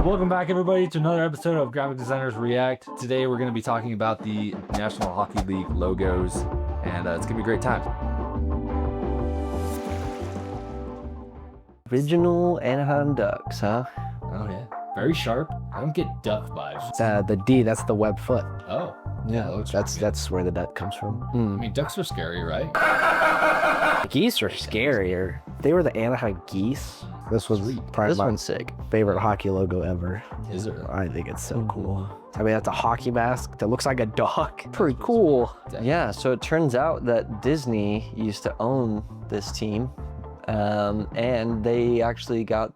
Welcome back, everybody, to another episode of Graphic Designers React. Today, we're going to be talking about the National Hockey League logos, and it's going to be a great time. Original Anaheim Ducks, huh? Oh, yeah. Very sharp. I don't get duck vibes. The D, that's the web foot. Oh. Yeah, that's where the duck comes from. I mean, ducks are scary, right? Geese are scarier. They were the Anaheim Geese. This was probably This my one's sick. favorite hockey logo ever. Is it? I think it's so cool. I mean, that's a hockey mask that looks like a dog. Pretty cool. Yeah, so it turns out that Disney used to own this team, and they actually got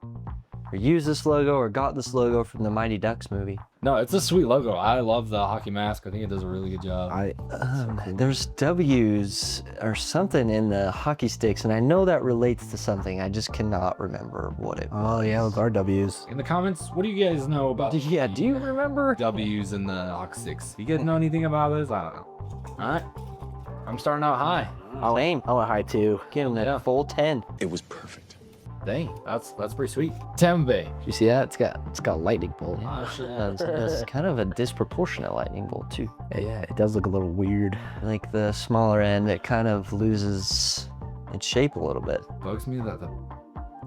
this logo or got this logo from the Mighty Ducks movie. No, it's a sweet logo. I love the hockey mask. I think it does a really good job. There's W's or something in the hockey sticks, and I know that relates to something. I just cannot remember what it was. Oh yeah, those are W's. In the comments, what do you guys know about Yeah, do you remember? W's in the hockey sticks? You guys know anything about this? I don't know. All right. I'm starting out high. Same. I went high too. Give him that full 10. It was perfect. Dang, that's pretty sweet. Tampa Bay. You see that? It's got a lightning bolt. It's kind of a disproportionate lightning bolt too. Yeah, it does look a little weird. Like the smaller end, it kind of loses its shape a little bit. Bugs me that the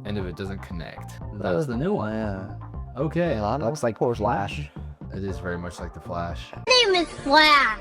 end of it doesn't connect. That's the new one. Yeah. Okay. Looks like Flash. It is very much like the Flash. Name is Flash.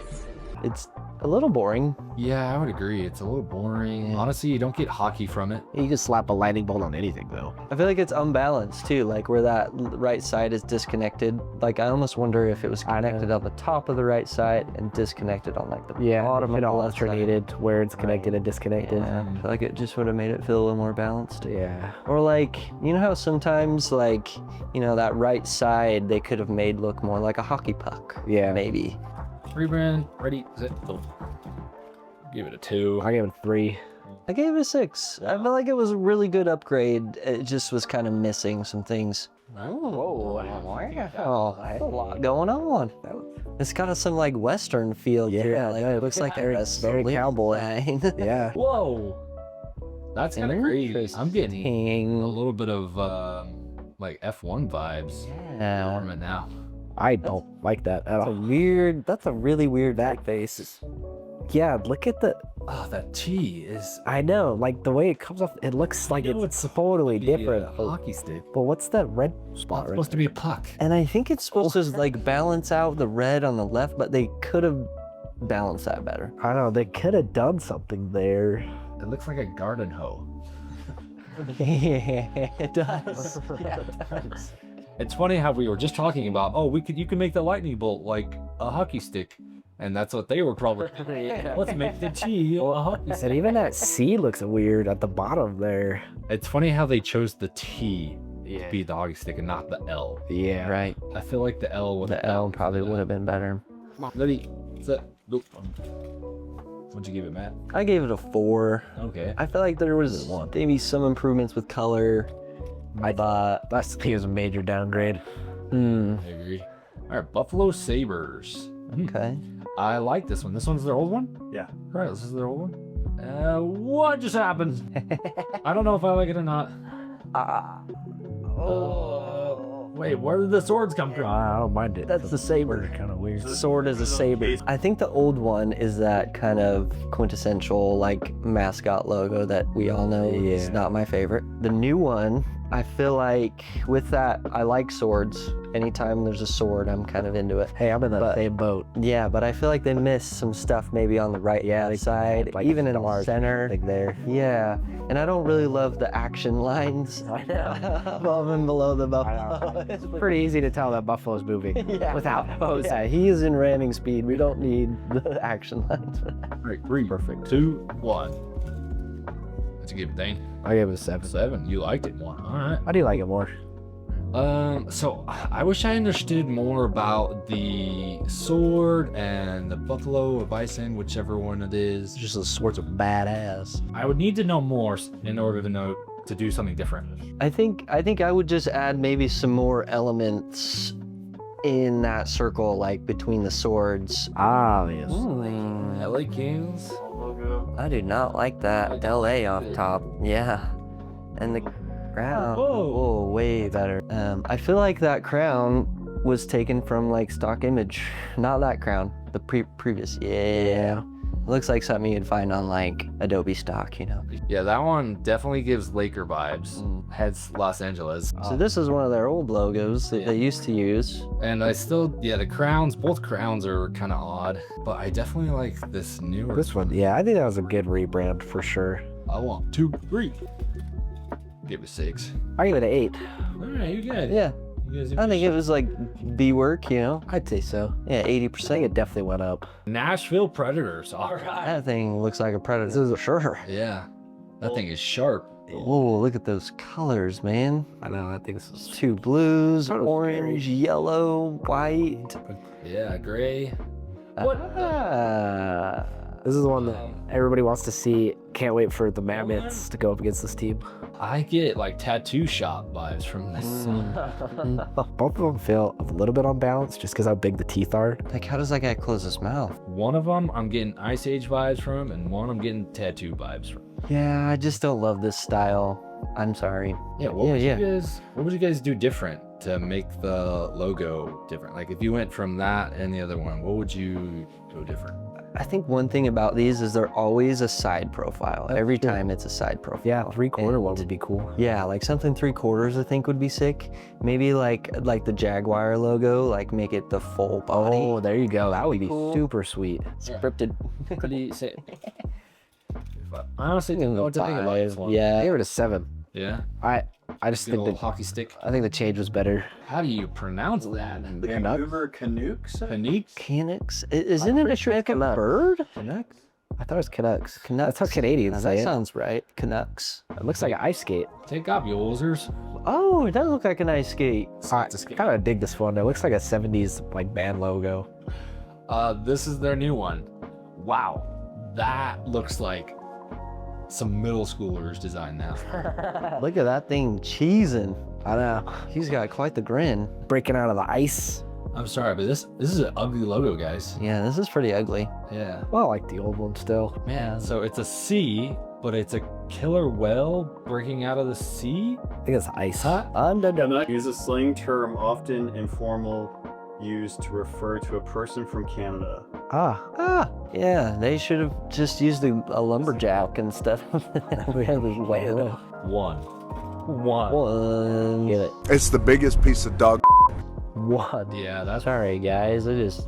It's a little boring. Yeah, I would agree. It's a little boring. Yeah. Honestly, you don't get hockey from it. You can slap a lightning bolt on anything though. I feel like it's unbalanced too, like where that right side is disconnected. Like I almost wonder if it was connected on the top of the right side and disconnected on like the bottom of it the all left side. alternated where it's connected and disconnected. Yeah, I feel like it just would have made it feel a little more balanced. Yeah. Or like, you know how sometimes like, you know, that right side they could have made look more like a hockey puck. Yeah. Maybe. Rebrand, ready, set, go. Give it a 2. I gave it a 3. I gave it a 6. I feel like it was a really good upgrade. It just was kind of missing some things. Oh, that's a lot going on. It's got some like Western feel. Yeah, like, it looks like they're a very cowboy. Yeah. Whoa. That's kind of crazy. I'm getting a Interesting. little bit of like F1 vibes. Yeah. From it now. I don't like that at all. That's a really weird back face. Yeah, look at the. Oh, that T is. I know, like the way it comes off, it looks like it's totally different. Hockey stick. But what's that red spot? It's supposed to be a puck. And I think it's supposed to like balance out the red on the left, but they could have balanced that better. I don't know, they could have done something there. It looks like a garden hoe. It does. Yeah, it does. It's funny how we were just talking about, oh, you can make the lightning bolt like a hockey stick, and that's what they were probably. Yeah. Let's make the T a hockey stick. And even that C looks weird at the bottom there. It's funny how they chose the T to be the hockey stick and not the L. Yeah. Right. I feel like the L would. The L probably would have been better. Ready, set, go. What'd you give it, Matt? I gave it a 4. Okay. I feel like there was maybe some improvements with color. That's he was a major downgrade. I agree. All right, Buffalo Sabres. Okay. I like this one. This one's their old one? Yeah. Right, this is their old one. What just happened? I don't know if I like it or not. Wait, where did the swords come from? I don't mind it. That's the saber. Kind of weird. The sword is a saber. I think the old one is that kind of quintessential like mascot logo that we all know is not my favorite. The new one, I feel like with that, I like swords. Anytime there's a sword, I'm kind of into it. Hey, I'm in the same boat. Yeah, but I feel like they missed some stuff maybe on the right side, like even in the center. Like there. Yeah, and I don't really love the action lines. I know. Above and below the buffalo. It's pretty easy to tell that Buffalo's moving without those. Yeah, he is in ramming speed. We don't need the action lines for that. All right, 3, perfect. 2, 1. What'd you give it, Thain? I gave it a 7. 7. You liked it 1. All right. How do you like it more? So I wish I understood more about the sword and the buffalo or bison, whichever one it is. Just the swords are badass. I would need to know more in order to know to do something different. I think I would just add maybe some more elements in that circle, like between the swords. Ah, yes. LA Kings. I do not like that LA off top. Yeah, and the Crown. Whoa. Whoa, way better. I feel like that crown was taken from like stock image. Not that crown, the previous. Yeah. Looks like something you'd find on like Adobe stock, you know. Yeah, that one definitely gives Laker vibes. Heads Los Angeles. So this is one of their old logos that they used to use. And I still, the crowns, both crowns are kind of odd, but I definitely like this newer. This one, yeah, I think that was a good rebrand for sure. I want 2, 3. Give it 6. I give it an 8. All right, you good. Yeah. I think it was like B work, you know. I'd say so. Yeah, I think 80%. it definitely went up. Nashville Predators. All right. That thing looks like a predator. This is sure. Yeah, that thing is sharp. Whoa, look at those colors, man. I know. I think this is 2 blues, Sort of orange, yellow, white. Yeah, gray. This is the one that everybody wants to see. Can't wait for the Mammoths to go up against this team. I get like tattoo shop vibes from this. Both of them feel a little bit unbalanced just because how big the teeth are. Like, how does that guy close his mouth? One of them I'm getting Ice Age vibes from, and one I'm getting tattoo vibes from. Yeah, I just don't love this style. I'm sorry. Yeah, what would you guys do different to make the logo different? Like if you went from that and the other one, what would you go different? I think one thing about these is they're always a side profile. Every time it's a side profile. Yeah, 3/4 one would be cool. Yeah, like something 3/4 I think would be sick. Maybe like the Jaguar logo, like make it the full body. Oh, there you go. That would be Cool. super sweet. Scripted. What do you say? I honestly didn't know what to think about this one. I Yeah. gave it a 7. Yeah. I just Get a think little that hockey stick. I think the change was better. How do you pronounce that? Vancouver Canucks? Canucks? Canucks. Isn't it a trick of a bird? Canucks? I thought it was Canucks. Canucks. That's how Canadians Now, say that it. sounds right. Canucks. It looks like an ice skate. Take off, you losers. Oh, it does look like an ice skate. I kind of dig this one. It looks like a 70s like band logo. This is their new one. Wow. That looks like some middle schoolers designed that. Look at that thing cheesing. I know. He's got quite the grin. Breaking out of the ice. I'm sorry, but this is an ugly logo, guys. Yeah, this is pretty ugly. Yeah. Well, I like the old one still. Man, so it's a C, but it's a killer whale breaking out of the sea? I think it's ice. Huh? Canuck is a slang term often informal used to refer to a person from Canada. Ah, yeah, they should have just used a lumberjack instead of a whale. One. Get it. It's the biggest piece of dog. One. Yeah, that's Sorry, guys, I just...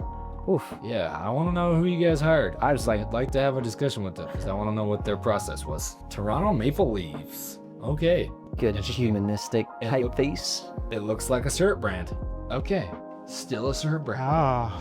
Oof. yeah. I want to know who you guys hired. I'd like to have a discussion with them because I want to know what their process was. Toronto Maple Leafs. Okay, Good humanistic it type look- face. it looks like a shirt brand. Okay, still a shirt brand.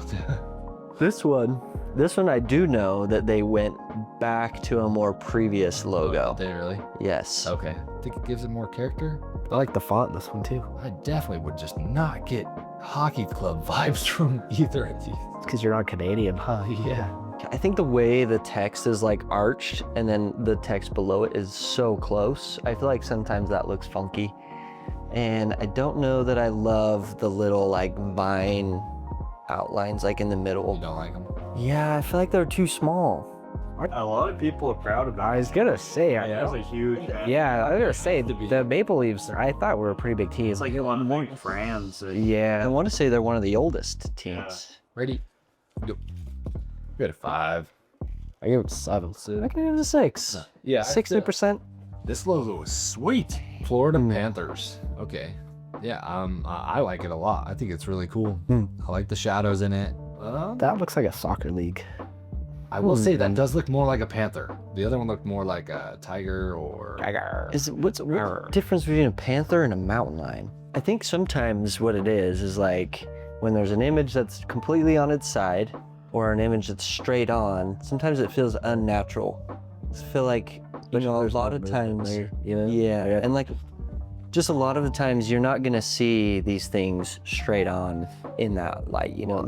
This one I do know that they went back to a more previous logo. Did they really? Yes. Okay. Think it gives it more character? I like the font in this one too. I definitely would just not get hockey club vibes from either of these. It's because you're not Canadian, huh? Yeah. I think the way the text is like arched and then the text below it is so close. I feel like sometimes that looks funky. And I don't know that I love the little like vine outlines like in the You middle. don't like them? Yeah, I feel like they're too small. A lot of people are proud of I that. was gonna say, That's a huge. yeah, I was gonna say To be- the Maple Leafs. I thought were a pretty big team. It's like a lot of more brands. I yeah, want to say they're one of the oldest teams. Ready? Go. We had a 5. I give it 7. I can give it a 6. Yeah. 60%. This logo is sweet. Florida Panthers. Okay. Yeah, I like it a lot. I think it's really cool. I like the shadows in it. That looks like a soccer league. I will say that does look more like a panther. The other one looked more like a tiger or... What's the difference between a panther and a mountain lion? I think sometimes what it is like when there's an image that's completely on its side or an image that's straight on, sometimes it feels unnatural. I feel like, you know, a lot of times, yeah, and like just a lot of the times you're not gonna see these things straight on in that light, you know.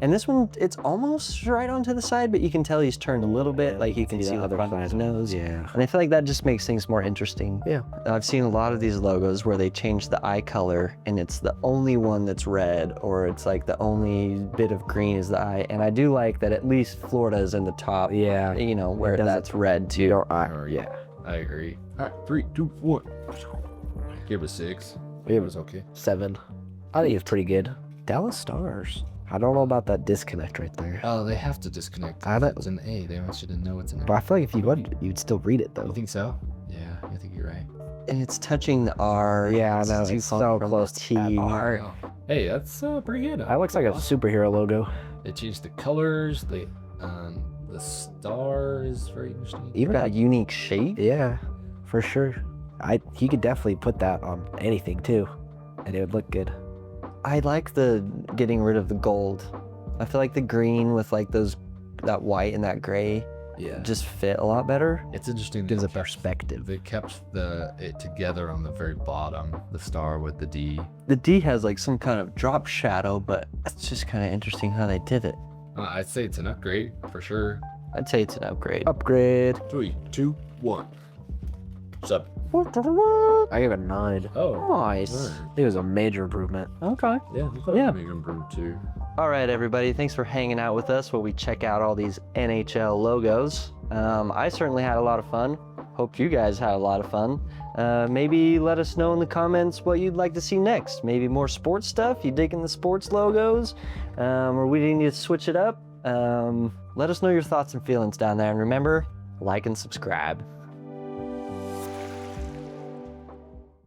And this one, it's almost right on to the side, but you can tell he's turned a little bit, like you can see the front of his nose. Yeah. And I feel like that just makes things more interesting. Yeah. I've seen a lot of these logos where they change the eye color and it's the only one that's red, or it's like the only bit of green is the eye. And I do like that at least Florida is in the top, Yeah. you know, where does that's red too. Yeah, I agree. All right, 3, 2, 1. Give it a 6. It was okay. 7. I think it's pretty good. Dallas Stars. I don't know about that disconnect right there. Oh, they have to disconnect. I know. It's an A. They want you to know it's an A. But I feel like if you would, you'd still read it You though. think so? Yeah, I think you're right. And it's touching the R. Yeah, I know. too It's far so from close the to that T. R. Oh. Hey, that's pretty good. That looks like a superhero logo. They changed the colors. The star is very interesting. You've got a unique shape. Yeah, for sure. You could definitely put that on anything too, and it would look good. I like the getting rid of the gold. I feel like the green with like that white and that gray Yeah. just fit a lot better. It's interesting. Gives they a kept- perspective. They kept it together on the very bottom. The star with the D. The D has like some kind of drop shadow, but it's just kind of interesting how they did it. I'd say it's an upgrade for sure. I'd say it's an upgrade. Upgrade. 3, 2, 1. What's up? I give it a 9. Oh, Nice. It was a major improvement. Okay. yeah. Yeah. Make them improve too. All right, everybody. Thanks for hanging out with us while we check out all these NHL logos. I certainly had a lot of fun. Hope you guys had a lot of fun. Maybe let us know in the comments what you'd like to see next. Maybe more sports stuff. You digging the sports logos? Or we need to switch it up? Let us know your thoughts and feelings down there. And remember, like and subscribe.